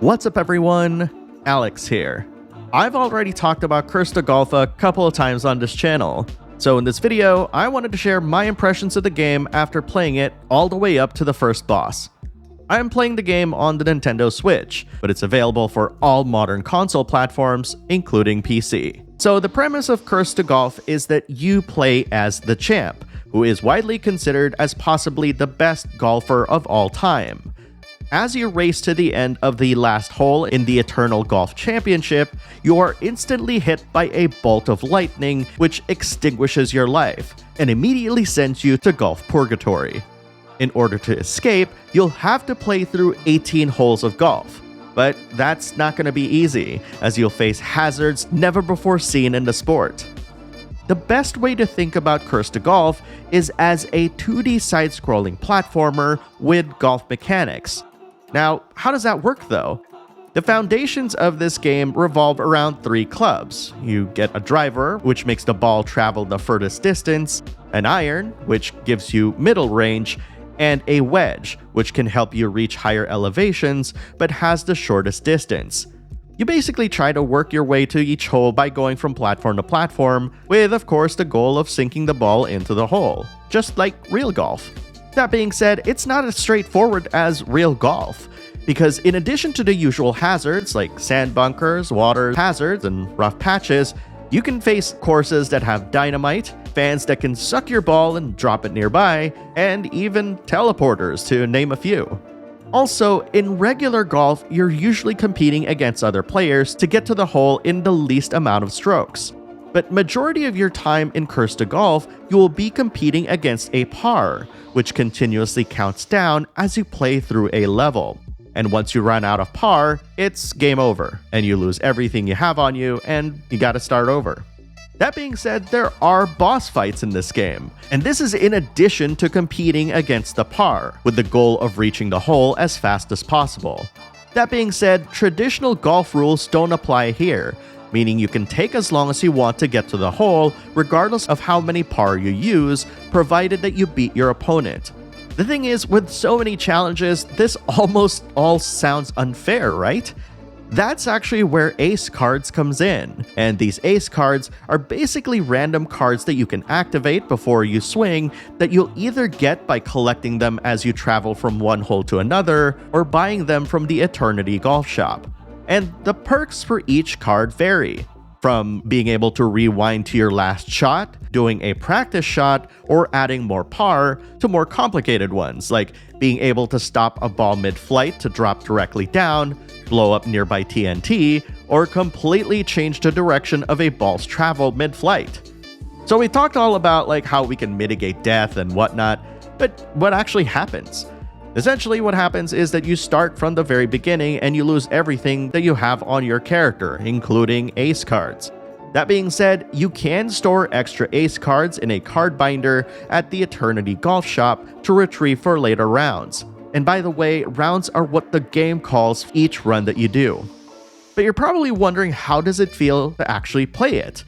What's up everyone, Alex here. I've already talked about Curse to Golf a couple of times on this channel, so in this video, I wanted to share my impressions of the game after playing it all the way up to the first boss. I am playing the game on the Nintendo Switch, but it's available for all modern console platforms, including PC. So the premise of Curse to Golf is that you play as the champ, who is widely considered as possibly the best golfer of all time. As you race to the end of the last hole in the Eternal Golf Championship, you are instantly hit by a bolt of lightning which extinguishes your life and immediately sends you to Golf Purgatory. In order to escape, you'll have to play through 18 holes of golf. But that's not going to be easy, as you'll face hazards never before seen in the sport. The best way to think about Curse to Golf is as a 2D side-scrolling platformer with golf mechanics. Now, how does that work though? The foundations of this game revolve around 3 clubs. You get a driver, which makes the ball travel the furthest distance, an iron, which gives you middle range, and a wedge, which can help you reach higher elevations but has the shortest distance. You basically try to work your way to each hole by going from platform to platform, with of course the goal of sinking the ball into the hole, just like real golf. That being said, it's not as straightforward as real golf, because in addition to the usual hazards like sand bunkers, water hazards, and rough patches, you can face courses that have dynamite, fans that can suck your ball and drop it nearby, and even teleporters, to name a few. Also, in regular golf, you're usually competing against other players to get to the hole in the least amount of strokes. But majority of your time in Curse to Golf, you will be competing against a par, which continuously counts down as you play through a level. And once you run out of par, it's game over, and you lose everything you have on you, and you gotta start over. That being said, there are boss fights in this game, and this is in addition to competing against the par, with the goal of reaching the hole as fast as possible. That being said, traditional golf rules don't apply here, meaning you can take as long as you want to get to the hole, regardless of how many par you use, provided that you beat your opponent. The thing is, with so many challenges, this almost all sounds unfair, right? That's actually where ace cards comes in, and these ace cards are basically random cards that you can activate before you swing that you'll either get by collecting them as you travel from one hole to another, or buying them from the Eternity Golf Shop. And the perks for each card vary, from being able to rewind to your last shot, doing a practice shot, or adding more par, to more complicated ones, like being able to stop a ball mid-flight to drop directly down, blow up nearby TNT, or completely change the direction of a ball's travel mid-flight. So we talked all about how we can mitigate death and whatnot, but what actually happens? Essentially what happens is that you start from the very beginning and you lose everything that you have on your character, including ace cards. That being said, you can store extra ace cards in a card binder at the Eternity Golf Shop to retrieve for later rounds. And by the way, rounds are what the game calls each run that you do. But you're probably wondering, how does it feel to actually play it?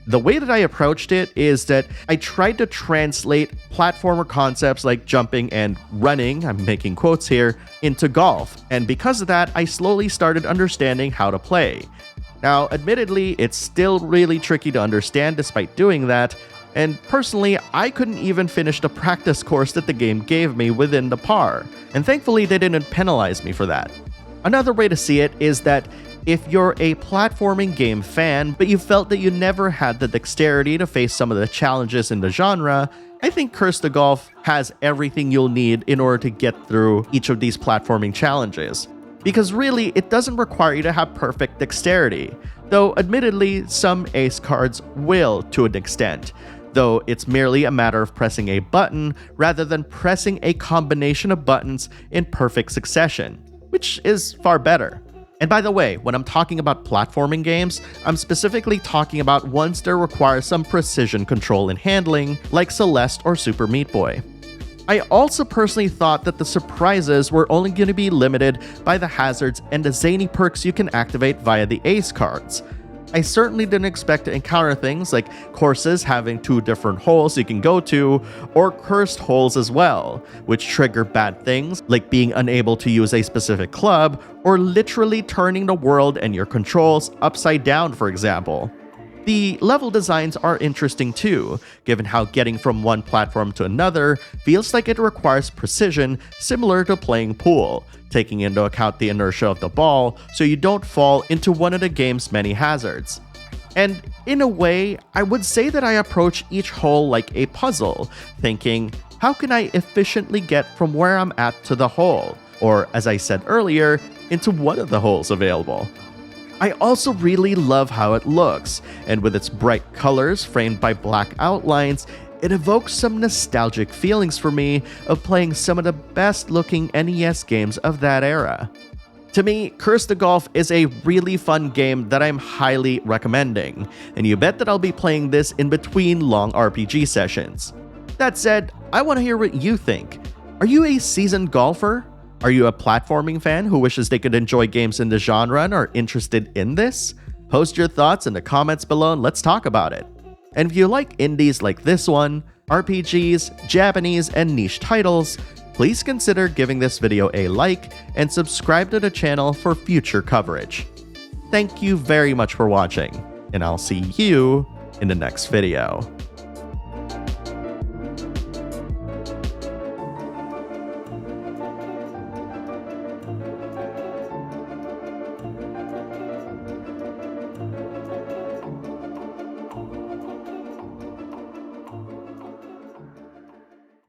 The way that I approached it is that I tried to translate platformer concepts like jumping and running, I'm making quotes here, into golf. And because of that, I slowly started understanding how to play. Now, admittedly, it's still really tricky to understand despite doing that, and personally, I couldn't even finish the practice course that the game gave me within the par, and thankfully they didn't penalize me for that. Another way to see it is that if you're a platforming game fan, but you felt that you never had the dexterity to face some of the challenges in the genre, I think Curse to Golf has everything you'll need in order to get through each of these platforming challenges. Because really, it doesn't require you to have perfect dexterity, though admittedly, some ace cards will to an extent, though it's merely a matter of pressing a button rather than pressing a combination of buttons in perfect succession, which is far better. And by the way, when I'm talking about platforming games, I'm specifically talking about ones that require some precision control and handling, like Celeste or Super Meat Boy. I also personally thought that the surprises were only going to be limited by the hazards and the zany perks you can activate via the ace cards. I certainly didn't expect to encounter things like courses having 2 different holes you can go to, or cursed holes as well, which trigger bad things like being unable to use a specific club, or literally turning the world and your controls upside down, for example. The level designs are interesting too, given how getting from one platform to another feels like it requires precision similar to playing pool, taking into account the inertia of the ball so you don't fall into one of the game's many hazards. And in a way, I would say that I approach each hole like a puzzle, thinking, how can I efficiently get from where I'm at to the hole? Or, as I said earlier, into one of the holes available. I also really love how it looks, and with its bright colors framed by black outlines, it evokes some nostalgic feelings for me of playing some of the best looking NES games of that era. To me, Curse to Golf is a really fun game that I'm highly recommending, and you bet that I'll be playing this in between long RPG sessions. That said, I want to hear what you think. Are you a seasoned golfer? Are you a platforming fan who wishes they could enjoy games in the genre and are interested in this? Post your thoughts in the comments below and let's talk about it. And if you like indies like this one, RPGs, Japanese, and niche titles, please consider giving this video a like and subscribe to the channel for future coverage. Thank you very much for watching, and I'll see you in the next video.